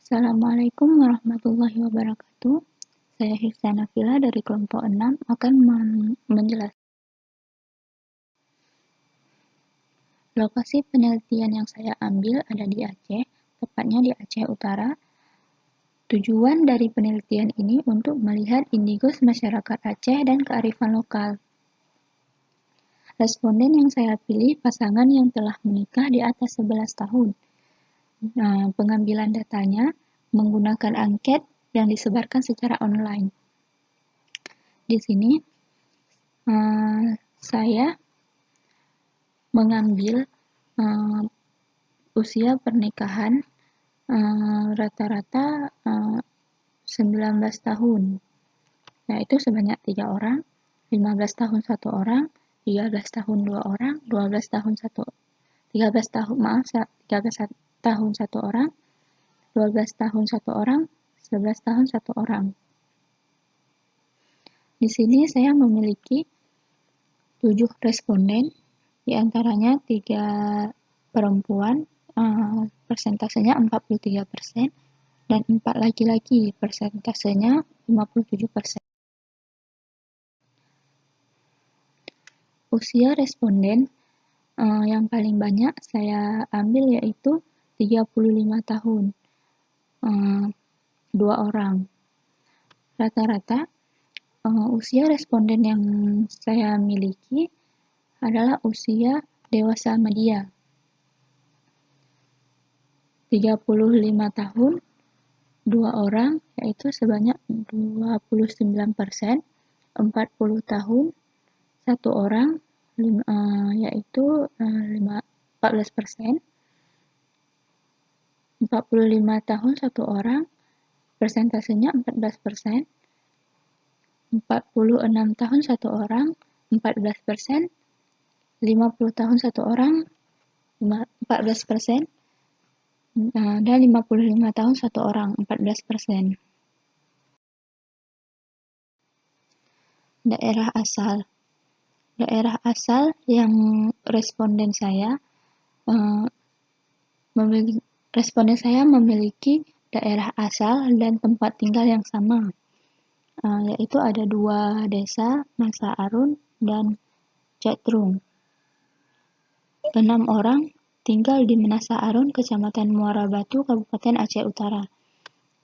Assalamualaikum warahmatullahi wabarakatuh. Saya Hifsa Nafila dari kelompok 6 akan menjelaskan lokasi penelitian yang saya ambil ada di Aceh, tepatnya di Aceh Utara. Tujuan dari penelitian ini untuk melihat indigo masyarakat Aceh dan kearifan lokal. Responden yang saya pilih pasangan yang telah menikah di atas 11 tahun. Pengambilan datanya menggunakan angket yang disebarkan secara online. Di sini saya mengambil usia pernikahan rata-rata 19 tahun, yaitu sebanyak 3 orang, 15 tahun 1 orang, 13 tahun 2 orang, 13 tahun 1 orang, 12 tahun 1 orang, 11 tahun 1 orang. Di sini saya memiliki 7 responden, di antaranya 3 perempuan, persentasenya 43%, dan 4 laki-laki, persentasenya 57%. Usia responden yang paling banyak saya ambil yaitu 35 tahun, 2 orang. Rata-rata usia responden yang saya miliki adalah usia dewasa media, 35 tahun, 2 orang, yaitu sebanyak 29%, 40 tahun, 1 orang, yaitu 14%, 45 tahun 1 orang, persentasenya 14%, 46 tahun 1 orang, 14%, 50 tahun 1 orang, 14%, dan 55 tahun 1 orang, 14%. Daerah asal. Daerah asal yang responden saya memiliki daerah asal dan tempat tinggal yang sama, yaitu ada 2 desa, Masa Arun dan Cetrung. 6 orang tinggal di Menasa Arun, Kecamatan Muara Batu, Kabupaten Aceh Utara.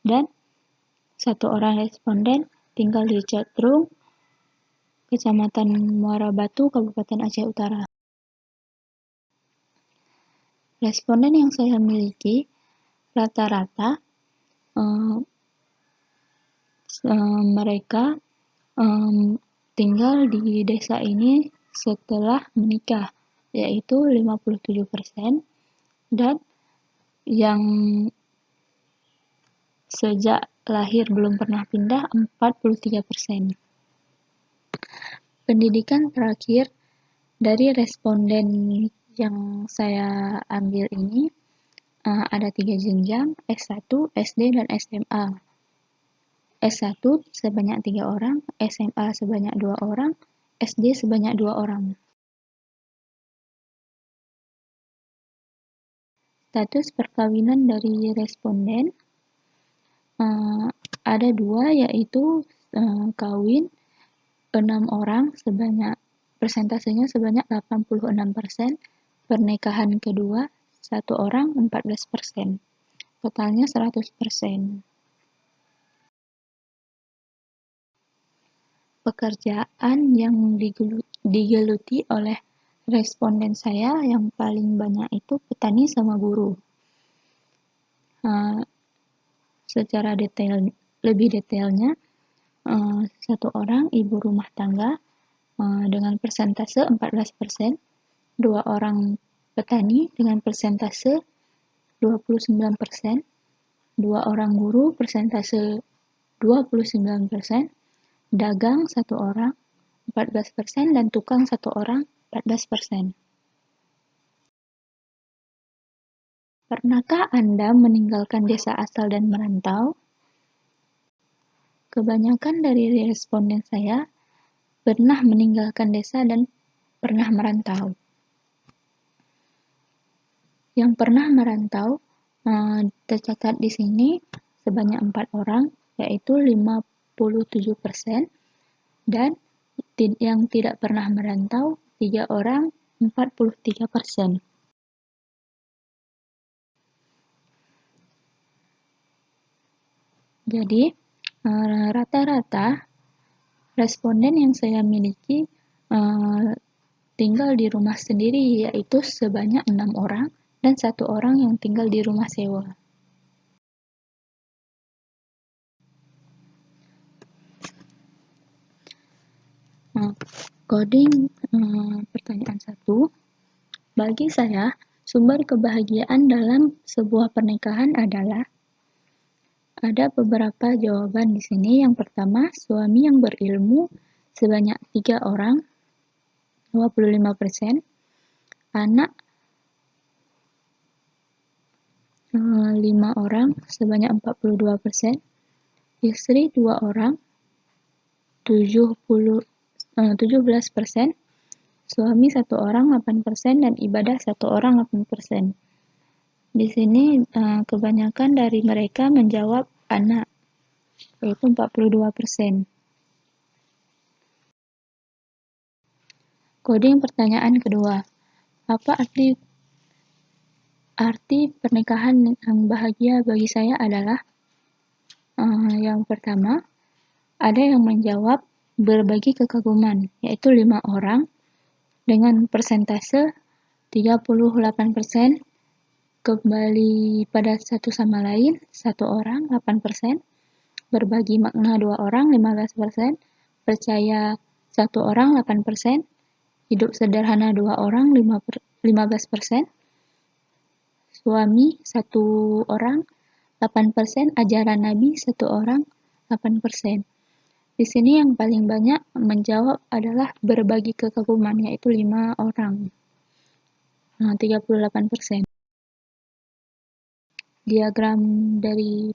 Dan 1 orang responden tinggal di Cetrung, Kecamatan Muara Batu, Kabupaten Aceh Utara. Responden yang saya miliki rata-rata mereka tinggal di desa ini setelah menikah, yaitu 57%, dan yang sejak lahir belum pernah pindah 43%. Pendidikan terakhir dari responden yang saya ambil ini ada 3 jenjang, S1, SD, dan SMA. S1 sebanyak 3 orang, SMA sebanyak 2 orang, SD sebanyak 2 orang. Status perkawinan dari responden ada 2, yaitu kawin 6 orang, persentasenya sebanyak 86%, pernikahan kedua 1 orang 14%, totalnya 100%. Pekerjaan yang digeluti oleh responden saya yang paling banyak itu petani sama guru. Secara lebih detailnya, 1 orang ibu rumah tangga dengan persentase 14%, 2 orang petani dengan persentase 29%, 2 orang guru persentase 29%, dagang 1 orang 14%, dan tukang 1 orang 14%. Pernahkah Anda meninggalkan desa asal dan merantau? Kebanyakan dari responden saya pernah meninggalkan desa dan pernah merantau. Yang pernah merantau Tercatat di sini sebanyak 4 orang, yaitu 57%, dan yang tidak pernah merantau 3 orang, 43%. Jadi, rata-rata responden yang saya miliki tinggal di rumah sendiri, yaitu sebanyak 6 orang dan 1 orang yang tinggal di rumah sewa. Coding pertanyaan 1. Bagi saya, sumber kebahagiaan dalam sebuah pernikahan adalah ada beberapa jawaban di sini. Yang pertama, suami yang berilmu sebanyak 3 orang, 25%, anak 5 orang sebanyak 42%, istri 2 orang 17%, suami 1 orang 8%, dan ibadah 1 orang 8%. Di sini kebanyakan dari mereka menjawab anak, yaitu 42%. Coding pertanyaan kedua. Apa arti pernikahan yang bahagia bagi saya adalah? Yang pertama, ada yang menjawab berbagi kekaguman, yaitu 5 orang dengan persentase 38%, kembali pada satu sama lain 1 orang 8%, berbagi makna 2 orang 15%, percaya 1 orang 8%, hidup sederhana 2 orang 15%, suami 1 orang 8%, ajaran Nabi 1 orang 8%. Di sini yang paling banyak menjawab adalah berbagi kekaguman, yaitu 5 orang, 38%. Diagram dari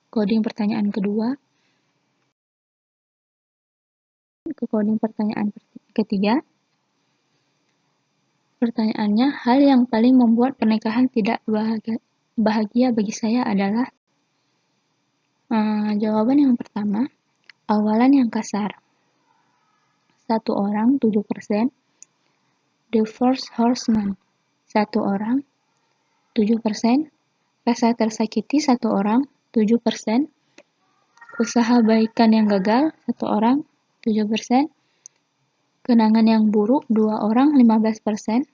coding pertanyaan kedua ke coding pertanyaan ketiga. Pertanyaannya, hal yang paling membuat pernikahan tidak bahagia bagi saya adalah jawaban yang pertama, awalan yang kasar. 1 orang 7%, The First Horseman 1 orang 7%, rasa tersakiti 1 orang 7%, usaha baikan yang gagal 1 orang 7%, kenangan yang buruk 2 orang 15%,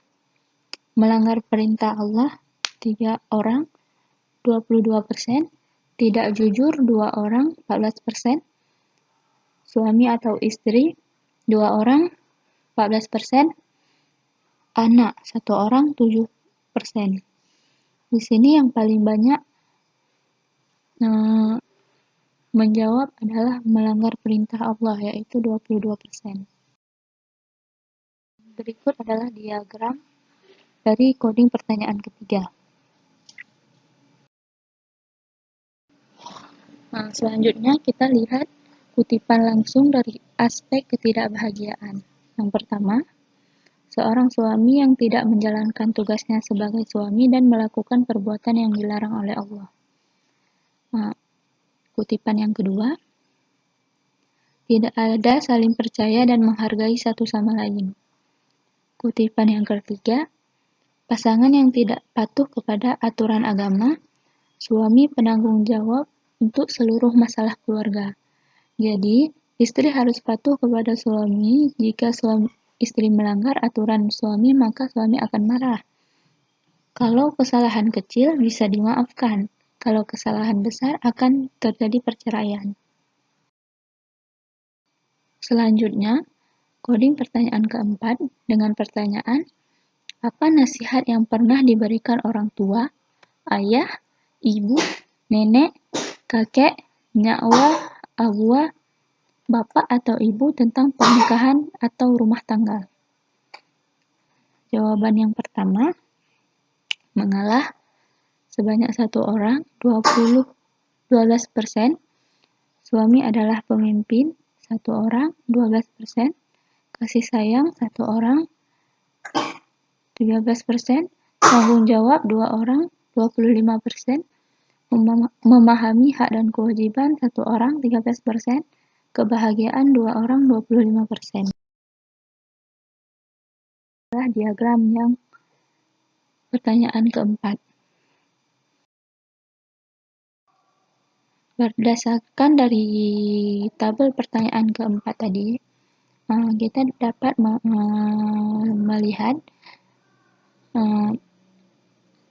melanggar perintah Allah 3 orang 22%, tidak jujur 2 orang 14%, suami atau istri 2 orang 14%, anak 1 orang 7%. Di sini yang paling banyak menjawab adalah melanggar perintah Allah, yaitu 22%. Berikut adalah diagram dari coding pertanyaan ketiga. Selanjutnya kita lihat kutipan langsung dari aspek ketidakbahagiaan. Yang pertama, seorang suami yang tidak menjalankan tugasnya sebagai suami dan melakukan perbuatan yang dilarang oleh Allah. Kutipan yang kedua, tidak ada saling percaya dan menghargai satu sama lain. Kutipan yang ketiga, pasangan yang tidak patuh kepada aturan agama, suami penanggung jawab untuk seluruh masalah keluarga. Jadi, istri harus patuh kepada suami. Jika istri melanggar aturan suami, maka suami akan marah. Kalau kesalahan kecil bisa dimaafkan. Kalau kesalahan besar akan terjadi perceraian. Selanjutnya, coding pertanyaan keempat dengan pertanyaan, apa nasihat yang pernah diberikan orang tua, ayah, ibu, nenek, kakek, nyakwa, abua, bapak atau ibu tentang pernikahan atau rumah tangga? Jawaban yang pertama, mengalah sebanyak 1 orang, 12%, suami adalah pemimpin 1 orang, 12%, kasih sayang 1 orang, 13%, tanggung jawab 2 orang, 25%, memahami hak dan kewajiban 1 orang 13%, kebahagiaan 2 orang 25%. Adalah diagram yang pertanyaan keempat. Berdasarkan dari tabel pertanyaan keempat tadi, kita dapat melihat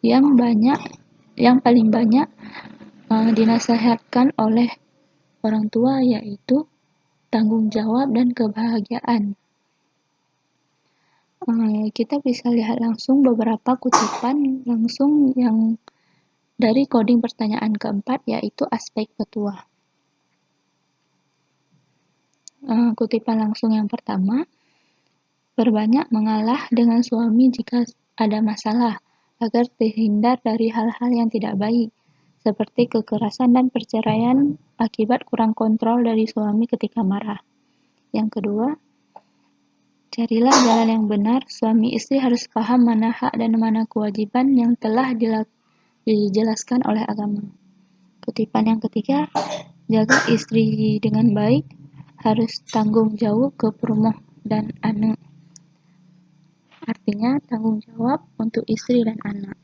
yang paling banyak dinasihatkan oleh orang tua yaitu tanggung jawab dan kebahagiaan. Kita bisa lihat langsung beberapa kutipan langsung yang dari coding pertanyaan keempat yaitu aspek petua. Kutipan langsung yang pertama, perbanyak mengalah dengan suami jika ada masalah, agar terhindar dari hal-hal yang tidak baik, seperti kekerasan dan perceraian akibat kurang kontrol dari suami ketika marah. Yang kedua, carilah jalan yang benar, suami istri harus paham mana hak dan mana kewajiban yang telah dijelaskan oleh agama. Kutipan yang ketiga, jaga istri dengan baik, harus tanggung jawab ke perumoh dan anak. Artinya tanggung jawab untuk istri dan anak.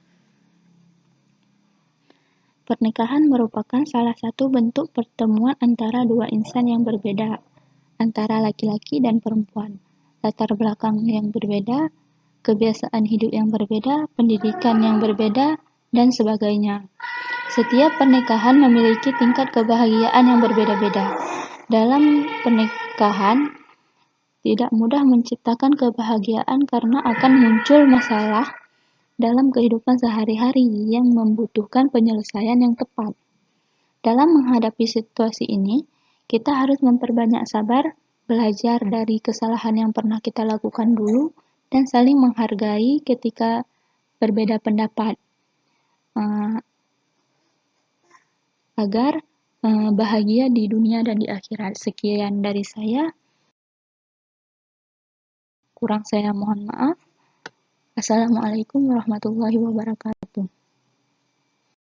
Pernikahan merupakan salah satu bentuk pertemuan antara dua insan yang berbeda, antara laki-laki dan perempuan, latar belakang yang berbeda, kebiasaan hidup yang berbeda, pendidikan yang berbeda, dan sebagainya. Setiap pernikahan memiliki tingkat kebahagiaan yang berbeda-beda. Dalam pernikahan, tidak mudah menciptakan kebahagiaan karena akan muncul masalah dalam kehidupan sehari-hari yang membutuhkan penyelesaian yang tepat. Dalam menghadapi situasi ini, kita harus memperbanyak sabar, belajar dari kesalahan yang pernah kita lakukan dulu, dan saling menghargai ketika berbeda pendapat, agar bahagia di dunia dan di akhirat. Sekian dari saya. Kurang saya mohon maaf. Assalamualaikum warahmatullahi wabarakatuh.